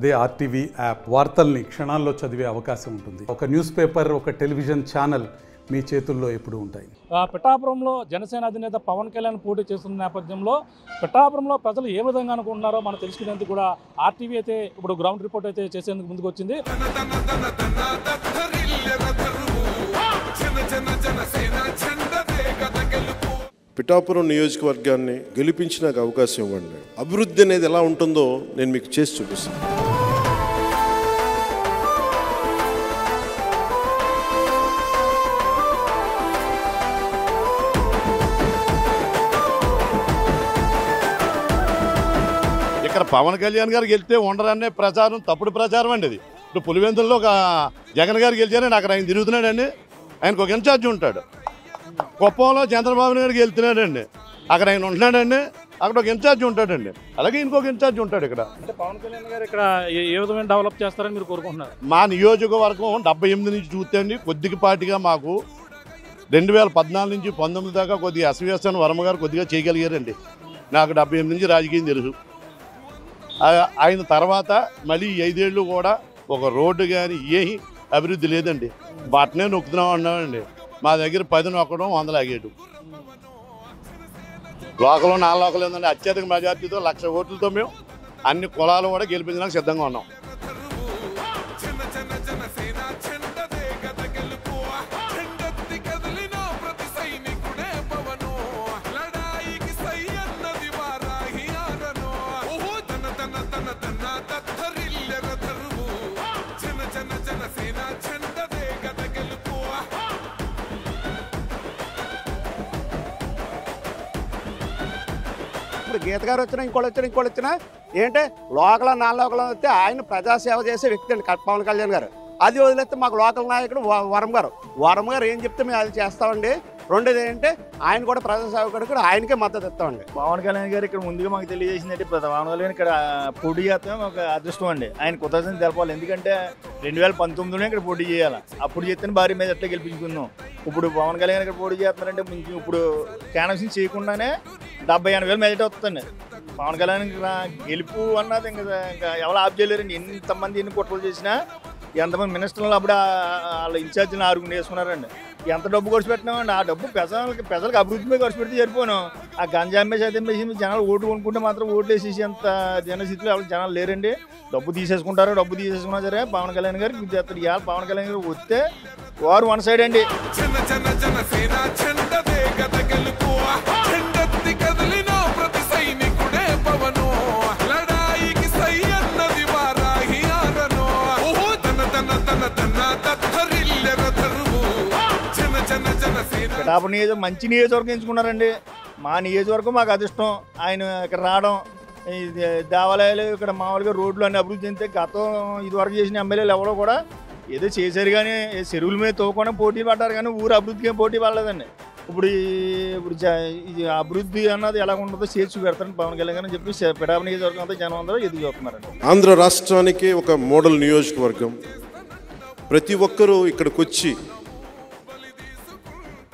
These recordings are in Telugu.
అదే ఆర్టీవీ యాప్ వార్తల్ని క్షణాల్లో చదివే అవకాశం ఉంటుంది. ఒక న్యూస్ పేపర్, ఒక టెలివిజన్ ఛానల్ మీ చేతుల్లో ఎప్పుడూ ఉంటాయి. పిఠాపురంలో జనసేన అధినేత పవన్ కళ్యాణ్ పోటీ చేస్తున్న నేపథ్యంలో పిఠాపురంలో ప్రజలు ఏ విధంగా అనుకుంటున్నారో మనం తెలుసుకునేందుకు కూడా ఆర్టీవీ అయితే ఇప్పుడు గ్రౌండ్ రిపోర్ట్ అయితే చేసేందుకు ముందుకు వచ్చింది. పిఠాపురం నియోజకవర్గాన్ని గెలిపించినాక అవకాశం ఇవ్వండి. అభివృద్ధి అనేది ఎలా ఉంటుందో నేను మీకు చేసి చూపిస్తాను. ఇక్కడ పవన్ కళ్యాణ్ గారు గెలిస్తే ఉండరనే ప్రచారం తప్పుడు ప్రచారం అండి. అది ఇప్పుడు పులివెందుల్లో ఒక జగన్ గారు గెలిచారండి, అక్కడ ఆయన తిరుగుతున్నాడండి, ఆయనకు ఒక ఇన్ఛార్జ్ ఉంటాడు. కుప్పంలో చంద్రబాబు నాయుడు గెలుతున్నాడండి, అక్కడ ఆయన ఉంటున్నాడండి, అక్కడ ఒక ఇన్ఛార్జ్ ఉంటాడండి, అలాగే ఇంకొక ఇన్ఛార్జ్ ఉంటాడు. ఇక్కడ అంటే పవన్ కళ్యాణ్ గారు ఇక్కడ ఏ విధమైన డెవలప్ చేస్తారని మీరు కోరుకుంటున్నారు? మా నియోజకవర్గం 78 నుంచి చూస్తే అండి కొద్దిపాటిగా మాకు 2014 నుంచి 19 దాకా కొద్దిగా ఎస్విఎస్ఎన్ వర్మ గారు కొద్దిగా చేయగలిగారండి. నాకు 78 నుంచి రాజకీయం తెలుసు. ఆయన తర్వాత మళ్ళీ 5 ఏళ్ళు కూడా ఒక రోడ్డు కానీ ఏమి అభివృద్ధి లేదండి. బట్టనే నొక్కుతున్నాం అన్నామండి. మా దగ్గర 10 నొక్కడం 100 ఆగేటు. లోకల్లో 4 లోకలు ఏంటంటే అత్యధిక మెజార్టీతో 1,00,000 ఓట్లతో మేము అన్ని కులాలు కూడా గెలిపించడానికి సిద్ధంగా ఉన్నాం. గీత గారు వచ్చినా ఇంకోళ్ళు వచ్చినా ఏంటంటే లోకల్ 4 లోకల్ వస్తే ఆయన ప్రజాసేవ చేసే వ్యక్తి అండి పవన్ కళ్యాణ్ గారు. అది వదిలేస్తే మాకు లోకల్ నాయకుడు వరం గారు ఏం చెప్తే మేము అది చేస్తామండి. రెండోది ఏంటంటే ఆయన కూడా ప్రజాసేవకుడు కూడా ఆయనకే మద్దతు ఇస్తామండి. పవన్ కళ్యాణ్ గారు ఇక్కడ ముందుగా మాకు తెలియజేసిందంటే పవన్ కళ్యాణ్ ఇక్కడ పోటీ చేస్తాం ఒక అదృష్టం అండి. ఆయన కృతజ్ఞతలు తెలపాలి. ఎందుకంటే 2019లోనే ఇక్కడ పోటీ చేయాలి. అప్పుడు చేస్తేనే భారీ మీద ఎట్లా గెలిపించుకుందాం. ఇప్పుడు పవన్ కళ్యాణ్ ఇక్కడ పోటీ చేస్తున్నారంటే ఇప్పుడు క్యాన్వసింగ్ చేయకుండానే 70-80 వేలు మెజార్టీ వస్తుందండి. పవన్ కళ్యాణ్ గెలుపు అన్నది ఇంకా ఎవరు ఆఫ్ చేయలేరండి. ఎంతమంది ఎన్ని కుట్రలు చేసినా ఎంతమంది మినిస్టర్లు అప్పుడు వాళ్ళ ఇన్ఛార్జిని 6 వేసుకున్నారండి. ఎంత డబ్బు ఖర్చు పెట్టినామండి. ఆ డబ్బు ప్రజలకు అభివృద్ధి మీద ఖర్చు పెడితే సరిపోను. ఆ గంజా అమ్మేసి అది అమ్మేసి జనాలు ఓటు కొనుక్కుంటే మాత్రం ఓట్లు వేసేసి అంత జనస్థితిలో ఎవరికి జనాలు లేరండి. డబ్బు తీసేసుకున్నా సరే పవన్ కళ్యాణ్ గారికి గుర్తు. ఇవాళ పవన్ కళ్యాణ్ గారు వస్తే వారు వన్ సైడ్ అండి. పిఠాపురం నియోజకవర్గం మంచి నియోజకవర్గం ఎంచుకున్నారండి. మా నియోజకవర్గం మాకు అదృష్టం. ఆయన ఇక్కడ రావడం, దేవాలయాలు ఇక్కడ మామూలుగా రోడ్లు అన్ని అభివృద్ధి చెందితే గతం ఇదివరకు చేసిన ఎమ్మెల్యేలు ఎవరో కూడా ఏదో చేశారు కానీ చెరువుల మీద తోకుండా పోటీ పడ్డారు కానీ ఊరు అభివృద్ధికి ఏం పోటీ పడలేదండి. ఇప్పుడు ఇది అభివృద్ధి అన్నది ఎలా ఉంటుందో చేర్చి పెడతారని పవన్ కళ్యాణ్ గారు చెప్పి పిఠాపురం నియోజకవర్గం అంతా జనం అందరూ ఎదురు చూస్తున్నారండి. ఆంధ్ర రాష్ట్రానికి ఒక మోడల్ నియోజకవర్గం. ప్రతి ఒక్కరూ ఇక్కడికి వచ్చి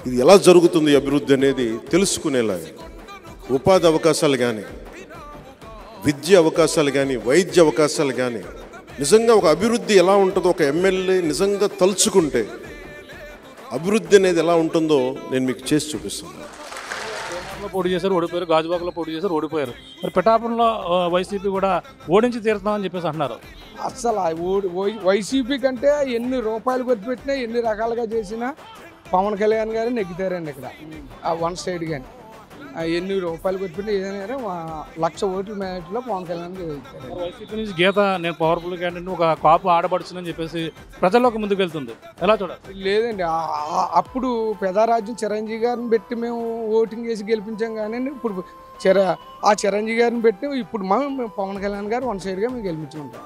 ఇది ఎలా జరుగుతుంది అభివృద్ధి అనేది తెలుసుకునేలాగా ఉపాధి అవకాశాలు కానీ, విద్య అవకాశాలు కానీ, వైద్య అవకాశాలు కానీ, నిజంగా ఒక అభివృద్ధి ఎలా ఉంటుందో ఒక ఎమ్మెల్యే నిజంగా తలుచుకుంటే అభివృద్ధి అనేది ఎలా ఉంటుందో నేను మీకు చేసి చూపిస్తున్నాను. పోటీ చేశారు, ఓడిపోయారు. గాజువాకలో పోటీ చేశారు, ఓడిపోయారు. మరి పిఠాపురంలో వైసీపీ కూడా ఓడించి తీరుతామని చెప్పేసి అంటున్నారు. అస్సలు వైసీపీ కంటే ఎన్ని రూపాయలు ఖర్చు పెట్టినా ఎన్ని రకాలుగా చేసినా పవన్ కళ్యాణ్ గారు నెగ్గుతారండి. ఇక్కడ వన్ సైడ్ కానీ ఎన్ని రూపాయలు ఖర్చు పెట్టినా ఏదైనా 1,00,000 ఓట్ల మేరలో పవన్ కళ్యాణ్ గారు నెగ్గుతారు. వైసీపీ నుంచి గీత నేను పవర్ఫుల్ క్యాండిడేట్ ఒక కాపు ఆడబడుచునని చెప్పేసి ప్రజల్లోకి ముందుకు వెళ్తుంది. ఎలా చూడాలి? లేదండి, అప్పుడు పెదారాజ్యం చిరంజీవి గారిని పెట్టి మేము ఓటింగ్ చేసి గెలిపించాం కానీ ఇప్పుడు ఆ చిరంజీవి గారిని పెట్టి ఇప్పుడు మేము పవన్ కళ్యాణ్ గారు వన్ సైడ్గా మేము గెలిపించుకుంటాం.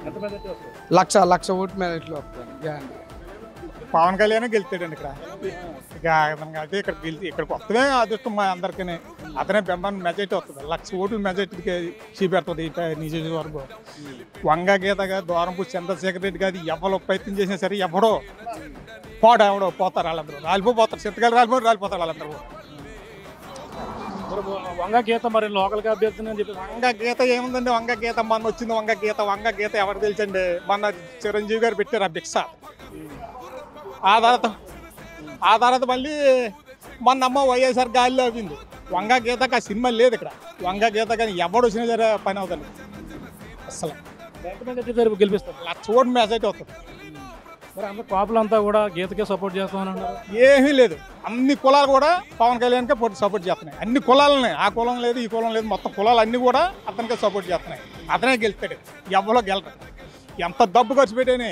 1,00,000 ఓట్ల మేరట్లో వస్తాను. పవన్ కళ్యాణ్ గెలుతాడండి ఇక్కడ. ఇక అయితే ఇక్కడికి వస్తుందే అదృష్టం మా అందరికీ. అతనే బెంబాన్ మెజార్టీ వస్తుంది. 1,00,000 ఓట్ల మెజార్టీకి చూపెడుతుంది ఈ నియోజకవర్గం. వంగ గీత గారు, దూరంపూడి చంద్రశేఖర్ రెడ్డి గారు ఎవరో ప్రయత్నం చేసినా సరే ఎవడో పోతారు. వాళ్ళందరూ రాలిపోతారు. చిత్తకాయలు రాలిపోతారు వాళ్ళందరూ. మరి వంగ గీత మరి లోకల్గా అభ్యర్థిని అని చెప్పి వంగ గీత ఏముందండి? వంగ గీత మొన్న వచ్చింది. వంగ గీత ఎవరు తెలుసండి? మొన్న చిరంజీవి గారు పెట్టారు ఆ భిక్ష. ఆ తర్వాత మళ్ళీ మొన్న అమ్మ వైఎస్ఆర్ గాలిలో అయింది. వంగ గీతకు ఆ సినిమా లేదు ఇక్కడ. వంగ గీత కానీ ఎవడు వచ్చినా సరే పని అవుతుంది. అసలు గెలిపిస్తారు. 1,00,000 ఓటు మెజారిటీ అవుతుంది. మరి అందరు కాపులంతా కూడా గీతకే సపోర్ట్ చేస్తామని అన్నారు. ఏమీ లేదు. అన్ని కులాలు కూడా పవన్ కళ్యాణ్కే సపోర్ట్ చేస్తున్నాయి. అన్ని కులాలనే, ఆ కులం లేదు ఈ కులం లేదు, మొత్తం కులాలు అన్నీ కూడా అతనికే సపోర్ట్ చేస్తున్నాయి. అతనే గెలుస్తాడు. ఎవరో గెలరు. ఎంత డబ్బు ఖర్చు పెట్టేని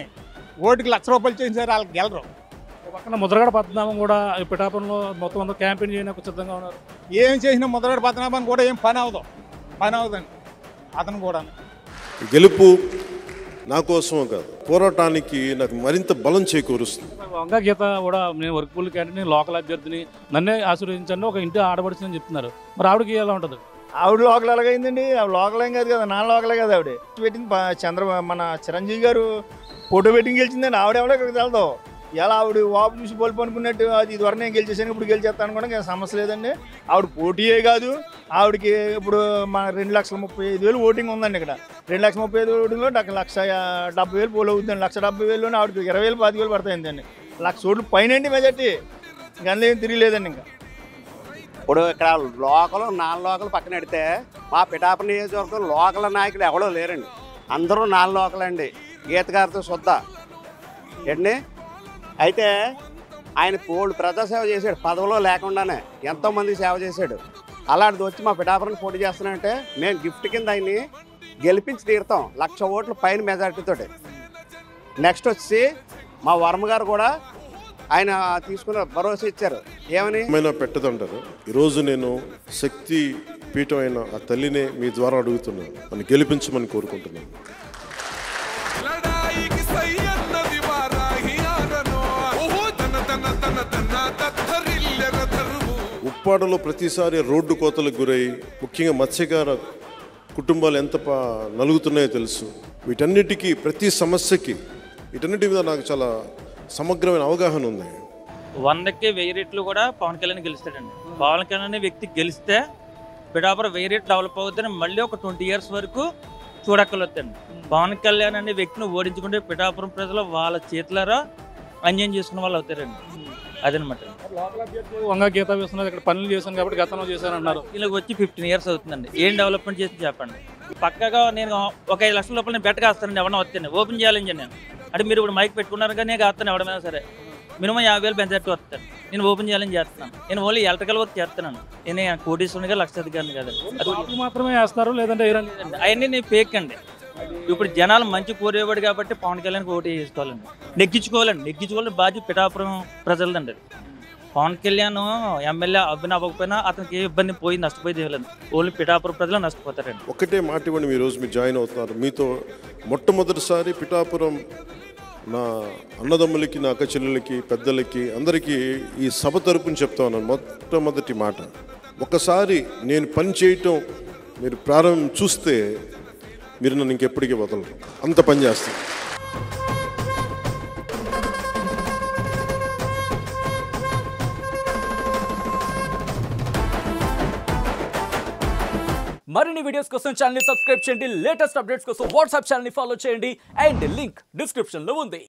ఓటుకి ₹1,00,000 చేసినారు, వాళ్ళకి గెలరు. పక్కన ముద్రగడ పద్మనాభం కూడా ఈ పిఠాపురంలో మొత్తం అందరూ క్యాంపెయిన్ చేయడానికి సిద్ధంగా ఉన్నారు. ఏం చేసినా ముద్రగడ పద్మనాభం కూడా ఏం పని అవుదండి అతను కూడా. గెలుపు నా కోసమో కాదు, పోరాటానికి నాకు మరింత బలం చేకూరుస్తుంది. వంగ గీత కూడా నేను వర్క్ఫుల్ క్యాండిడేట్, లోకల్ అభ్యర్థిని, నన్నే ఆశీర్వదించండి, ఒక ఇంటి ఆడబడుతుందని చెప్తున్నారు. మరి ఆవిడకి ఎలా ఉంటుంది? ఆవిడ లోకల్ ఎలాగైందండి? ఆవిడ లోకల్ ఏం కాదు కదా, నా లోకలే కదా. ఆవిడ పెట్టింది మన చిరంజీవి గారు ఫోటో పెట్టింగ్ గెలిచిందండి. ఆవిడెవడో ఇక్కడికి వెళ్దాం. ఇలా ఆవిడ వాపు చూసి పోలిపో అనుకున్నట్టు అది ఇదివరకు నేను గెలిచేసాను, ఇప్పుడు గెలిచేస్తాను కూడా ఇంకా సమస్య లేదండి. ఆవిడ పోటీయే కాదు, ఆవిడకి ఇప్పుడు మన 2,35,000 ఓటింగ్ ఉందండి. ఇక్కడ 2,35,000 ఓటింగ్లో 1,70,000 పోల్ అవుతుందండి. 1,70,000లోనే ఆవిడకి 20,000 25,000 పడతాయిందండి. 1,00,000 ఓట్లు పైన మెజార్టీ. ఇంకా అందులో ఏం తిరిగిలేదండి. ఇంకా ఇప్పుడు ఇక్కడ లోకల్ 4 లోకల్ పక్కన పెడితే మా పిఠాపురం నియోజకవర్గం లోకల్ నాయకులు ఎవడో లేరండి. అందరూ 4 లోకల్ అండి. గీత గారితో శుద్ధ ఏంటి. అయితే ఆయన పోల్డ్ ప్రజాసేవ చేశాడు, పదవిలో లేకుండానే ఎంతోమంది సేవ చేశాడు. అలాంటిది వచ్చి మా పిఠాపురం పోటీ చేస్తున్నానంటే మేము గిఫ్ట్ కింద ఆయన్ని గెలిపించి తీరుతాం 1,00,000 ఓట్ల పైన మెజార్టీతో. నెక్స్ట్ వచ్చి మా వర్మ గారు కూడా ఆయన తీసుకున్న భరోసా ఇచ్చారు. ఏమని ఏమైనా పెట్టదంటారు. ఈరోజు నేను శక్తి పీఠం అయిన ఆ తల్లినే మీ ద్వారా అడుగుతున్నాను, నన్ను గెలిపించమని కోరుకుంటున్నాను. ఉప్పాడలో ప్రతిసారి రోడ్డు కోతలకు గురై ముఖ్యంగా మత్స్యకార కుటుంబాలు ఎంత నలుగుతున్నాయో తెలుసు. వీటన్నిటికీ, ప్రతి సమస్యకి, వీటన్నిటి మీద నాకు చాలా సమగ్రమైన అవగాహన ఉంది. 100కి 1000 రెట్లు కూడా పవన్ కళ్యాణ్ గెలుస్తాడండి. పవన్ కళ్యాణ్ అనే వ్యక్తి గెలిస్తే పిఠాపురం 1000 రెట్లు డెవలప్ అవుతుందని మళ్ళీ ఒక 20 years వరకు చూడక్కర్లేదండి. పవన్ కళ్యాణ్ అనే వ్యక్తిని ఓడించుకుంటే పిఠాపురం ప్రజలు వాళ్ళ చేతులారా అన్యాయం చేసుకున్న వాళ్ళు అవుతారండి. అదనమాట. లోకల్ అభ్యర్థి వంగ గీత వేస్తున్నారు, ఇక్కడ పనులు చేశాను కాబట్టి గతంలో చేశానన్నారు. వీళ్ళకి వచ్చి 15 years అవుతుందండి. ఏం డెవలప్మెంట్ చేసి చెప్పండి. పక్కగా నేను ఒక 5 లక్షల రూపాయలు నేను బెట్టగా వస్తానండి. ఎవరైనా వస్తాను ఓపెన్ చేయాలని నేను అంటే మీరు ఇప్పుడు మైక్ పెట్టుకున్నారు కానీ నేను వస్తాను. ఎవడమైనా సరే మినిమం 50,000 పెంచేట్టు వస్తాను. నేను ఓపెన్ చేయాలని చేస్తున్నాను. నేను ఓన్లీ ఎలక్ట్రికల్ వర్క్ చేస్తున్నాను. నేను కోటీశ్వరునిగా 1,00,000 అధికారిని కదండి. అది మాత్రమే వేస్తారు, లేదంటే అవన్నీ నేను ఫేక్ అండి. ఇప్పుడు జనాలు మంచి కోరేవాడు కాబట్టి పవన్ కళ్యాణ్కి ఓటు చేసుకోవాలండి, నెగ్గించుకోవాలని బాధ్యత పిఠాపురం ప్రజలదండి. పవన్ కళ్యాణ్ ఎమ్మెల్యే అవ్వకపోయినా అతనికి ఏ ఇబ్బంది పోయి నష్టపోయేది లేదు. ఓన్లీ పిఠాపురం ప్రజలు నష్టపోతారండి. ఒకటే మాట ఇవ్వండి, ఈరోజు మీరు జాయిన్ అవుతున్నారు. మీతో మొట్టమొదటిసారి పిఠాపురం నా అన్నదమ్ములకి, నా అక్క చెల్లెలకి, పెద్దలకి, అందరికీ ఈ సభ తరపున చెప్తా ఉన్నాను. మొట్టమొదటి మాట, ఒకసారి నేను పని చేయటం మీరు ప్రారంభం చూస్తే మీరు నన్ను ఇంకెప్పటికీ వదలరు. అంత పని చేస్తాను. మరిన్ని వీడియోస్ కోసం ఛానల్ ని సబ్స్క్రైబ్ చేయండి. లేటెస్ట్ అప్డేట్స్ కోసం వాట్సాప్ ఛానల్ ని ఫాలో చేయండి. అండ్ లింక్ డిస్క్రిప్షన్ లో ఉంది.